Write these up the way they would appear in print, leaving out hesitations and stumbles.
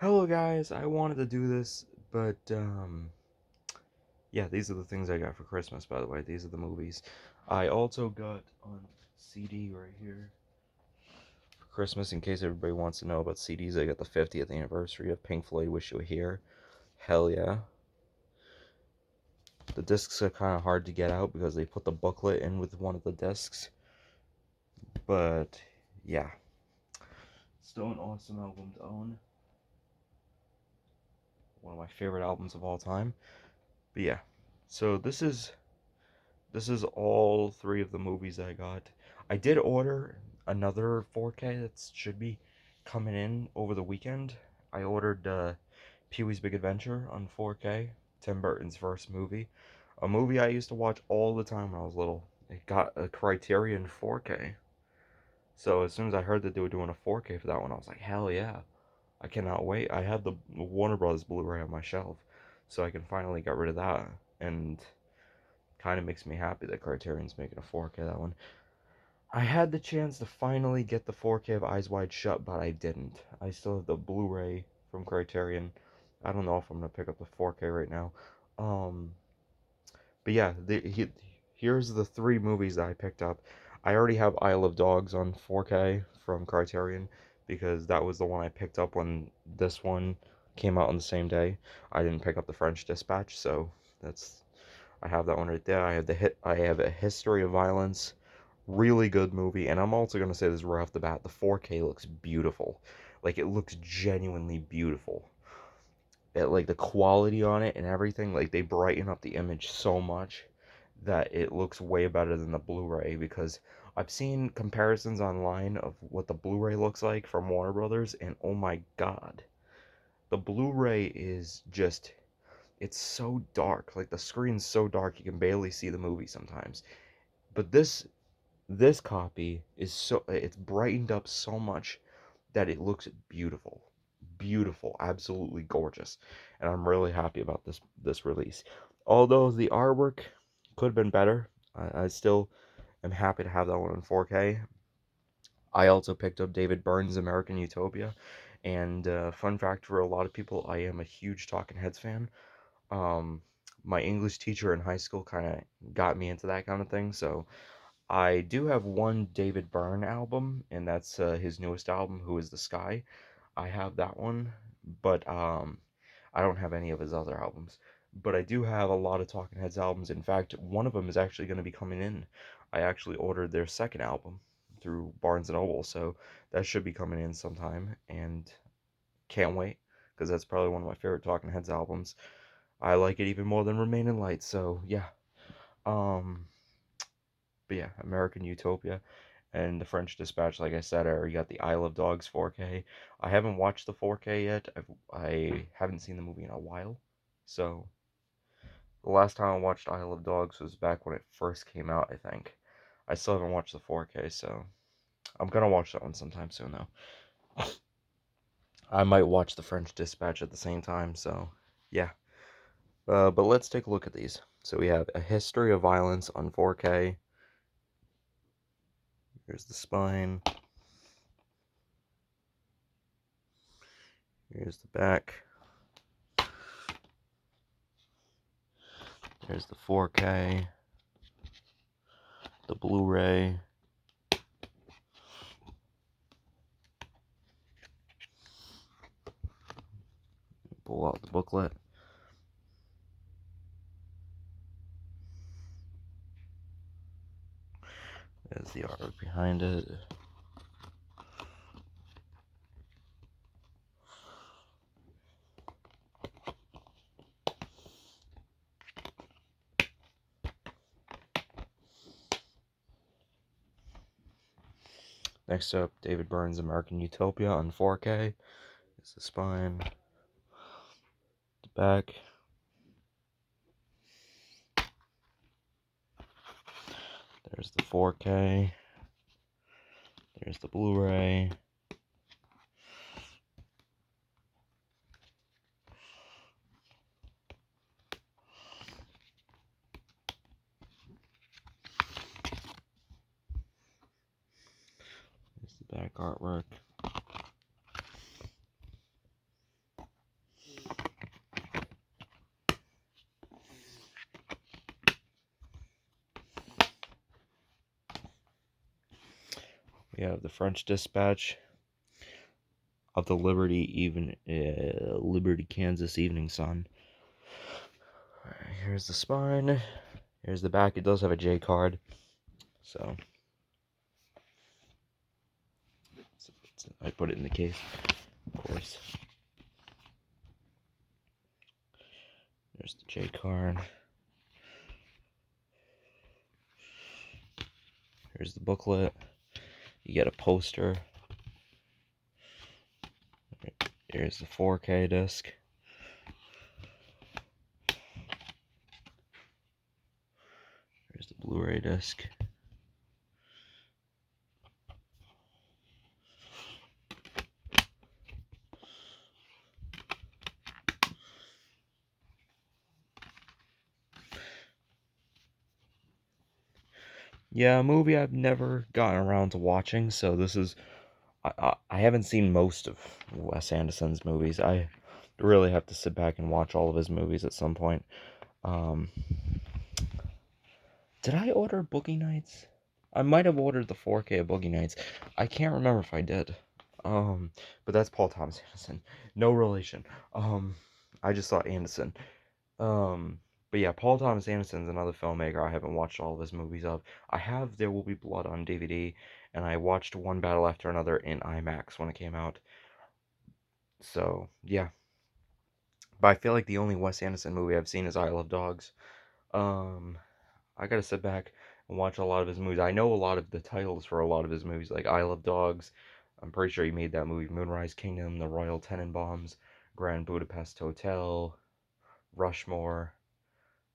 Hello guys, I wanted to do this, but yeah, these are the things I got for Christmas, by the way. These are the movies. I also got on CD right here for Christmas, in case everybody wants to know about CDs. I got the 50th anniversary of Pink Floyd Wish You Were Here. Hell yeah. The discs are kind of hard to get out because they put the booklet in with one of the discs, but yeah. Still an awesome album to own. One of my favorite albums of all time. But yeah. So this is all three of the movies I got. I did order another 4K that should be coming in over the weekend. I ordered Pee-wee's Big Adventure on 4K, Tim Burton's first movie. A movie I used to watch all the time when I was little. It got a Criterion 4K. So as soon as I heard that they were doing a 4K for that one, I was like, hell yeah. I cannot wait. I had the Warner Bros. Blu-ray on my shelf, so I can finally get rid of that. And kind of makes me happy that Criterion's making a 4K of that one. I had the chance to finally get the 4K of Eyes Wide Shut, but I didn't. I still have the Blu-ray from Criterion. I don't know if I'm gonna pick up the 4K right now. Um, but yeah, here's the three movies that I picked up. I already have Isle of Dogs on 4K from Criterion because that was the one I picked up when this one came out on the same day. I didn't pick up the French Dispatch, so that's I have that one right there. I have a History of Violence, really good movie, and I'm also gonna say this right off the bat: the 4K looks beautiful. Like it looks genuinely beautiful. Like the quality on it and everything, like they brighten up the image so much that it looks way better than the Blu-ray because I've seen comparisons online of what the Blu-ray looks like from Warner Brothers, and oh my God, the Blu-ray is just it's so dark. Like the screen's so dark you can barely see the movie sometimes. But this copy is so it's brightened up so much that it looks beautiful. Beautiful, absolutely gorgeous. And I'm really happy about this release. Although the artwork could have been better, I still am happy to have that one in 4K. I also picked up David Byrne's American Utopia, and fun fact for a lot of people, I am a huge Talking Heads fan. um, my English teacher in high school kind of got me into that kind of thing. So I do have one David Byrne album, and that's his newest album, Who Is the Sky. I have that one, but I don't have any of his other albums. But I do have a lot of Talking Heads albums. In fact, one of them is actually going to be coming in. I actually ordered their second album through Barnes and Noble, so that should be coming in sometime, and can't wait because that's probably one of my favorite Talking Heads albums. I like it even more than Remain in Light. So yeah. Um, but yeah, American Utopia and the French Dispatch. Like I said, I already got the Isle of Dogs 4K. I haven't watched the 4K yet. I haven't seen the movie in a while. So the last time I watched Isle of Dogs was back when it first came out. I think. I still haven't watched the 4K, so I'm gonna watch that one sometime soon though. I might watch the French Dispatch at the same time. So yeah. But let's take a look at these. So we have A History of Violence on 4K. Here's the spine. Here's the back. There's the 4K. The Blu-ray. Pull out the booklet. There's the artwork behind it. Next up, David Byrne's American Utopia on 4K. There's the spine. The back. There's the 4K. There's the Blu-ray. There's the back artwork. We have the French Dispatch of the Liberty, Kansas Evening Sun. Here's the spine. Here's the back. It does have a J card. So I put it in the case, of course. There's the J card. Here's the booklet. You get a poster. Here's the 4K disc. Here's the Blu-ray disc. Yeah, a movie I've never gotten around to watching, so this is... I haven't seen most of Wes Anderson's movies. I really have to sit back and watch all of his movies at some point. Um, did I order Boogie Nights? I might have ordered the 4K of Boogie Nights. I can't remember if I did. But that's Paul Thomas Anderson. No relation. I just thought Anderson. Um, but yeah, Paul Thomas Anderson's another filmmaker I haven't watched all of his movies of. I have There Will Be Blood on DVD, and I watched One Battle After Another in IMAX when it came out. So, yeah. But I feel like the only Wes Anderson movie I've seen is I Love Dogs. Um, I gotta sit back and watch a lot of his movies. I know a lot of the titles for a lot of his movies, like I Love Dogs. I'm pretty sure he made that movie, Moonrise Kingdom, The Royal Tenenbaums, Grand Budapest Hotel, Rushmore,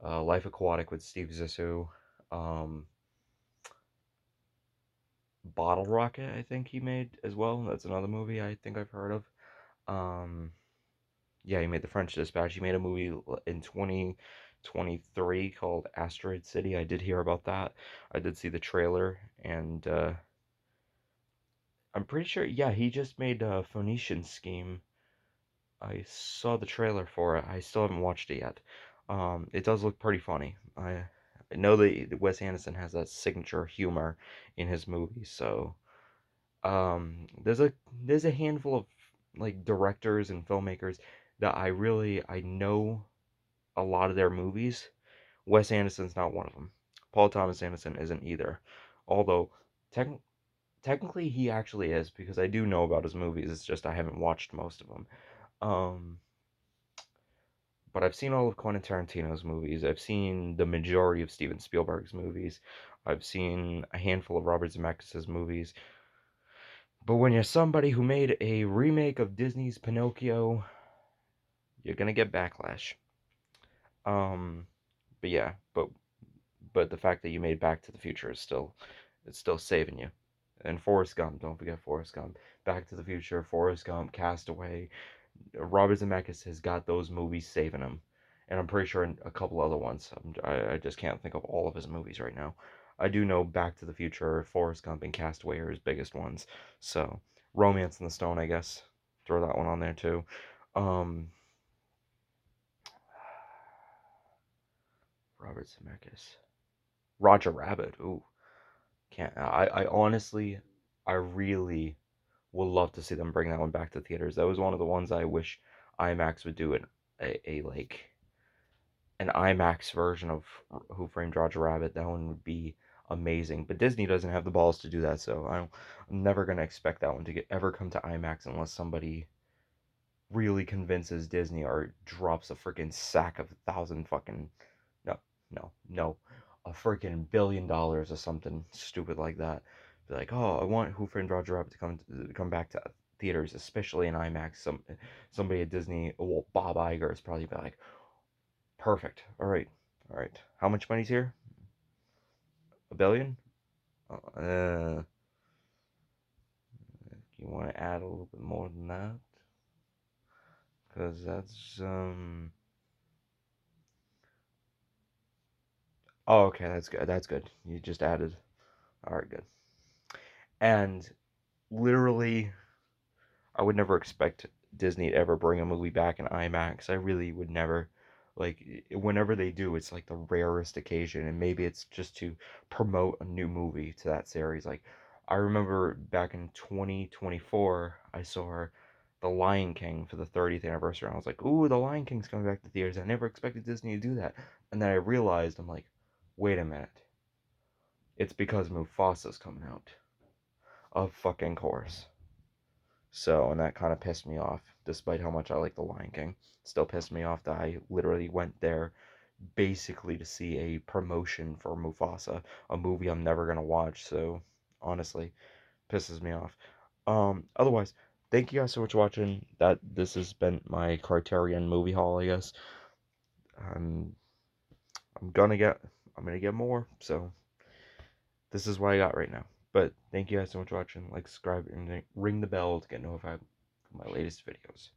Life Aquatic with Steve Zissou, um, Bottle Rocket, I think he made as well. That's another movie I think I've heard of. Um, yeah, he made The French Dispatch. He made a movie in 2023 called Asteroid City. I did hear about that. I did see the trailer, and I'm pretty sure, yeah, he just made a Phoenician Scheme. I saw the trailer for it. I still haven't watched it yet. It does look pretty funny. I know that Wes Anderson has that signature humor in his movies, so there's a handful of like directors and filmmakers that I know a lot of their movies. Wes Anderson's not one of them. Paul Thomas Anderson isn't either. Although technically technically he actually is, because I do know about his movies. It's just I haven't watched most of them. Um, but I've seen all of Quentin Tarantino's movies. I've seen the majority of Steven Spielberg's movies. I've seen a handful of Robert Zemeckis' movies. But when you're somebody who made a remake of Disney's Pinocchio, you're gonna get backlash. Um, but yeah, but the fact that you made Back to the Future is still, it's still saving you. And Forrest Gump, don't forget Forrest Gump. Back to the Future, Forrest Gump, Castaway. Robert Zemeckis has got those movies saving him, and I'm pretty sure a couple other ones. I just can't think of all of his movies right now. I do know Back to the Future, Forrest Gump, and Castaway are his biggest ones. So Romance in the Stone, I guess, throw that one on there too. Um, Robert Zemeckis, Roger Rabbit. Ooh, can't. I honestly, I really would love to see them bring that one back to theaters. That was one of the ones I wish IMAX would do a like an IMAX version of Who Framed Roger Rabbit. That one would be amazing. But Disney doesn't have the balls to do that, so I'm never gonna expect that one to ever come to IMAX unless somebody really convinces Disney or drops a freaking sack of 1,000 fucking no no a freaking $1 billion or something stupid like that. Be like, oh, I want Who Framed Roger Rabbit to come back to theaters, especially in IMAX. Somebody at Disney, well, Bob Iger is probably be like, perfect. All right. All right. How much money's here? A billion? Uh, you want to add a little bit more than that? Because that's Oh, okay. That's good. That's good. You just added. All right. Good. And literally, I would never expect Disney to ever bring a movie back in IMAX. I really would never. Like, whenever they do, it's like the rarest occasion, and maybe it's just to promote a new movie to that series. Like, I remember back in 2024, I saw The Lion King for the 30th anniversary. And I was like, ooh, The Lion King's coming back to theaters. I never expected Disney to do that. And then I realized, I'm like, wait a minute. It's because Mufasa's coming out. Of fucking course. So, and that kind of pissed me off, despite how much I like The Lion King. Still pissed me off that I literally went there basically to see a promotion for Mufasa, a movie I'm never gonna watch. So, honestly, pisses me off. Otherwise, thank you guys so much for watching. This has been my Criterion movie haul, I guess. Um, I'm gonna get I'm gonna get more, so this is what I got right now. But thank you guys so much for watching. Like, subscribe, and ring the bell to get notified of my latest videos.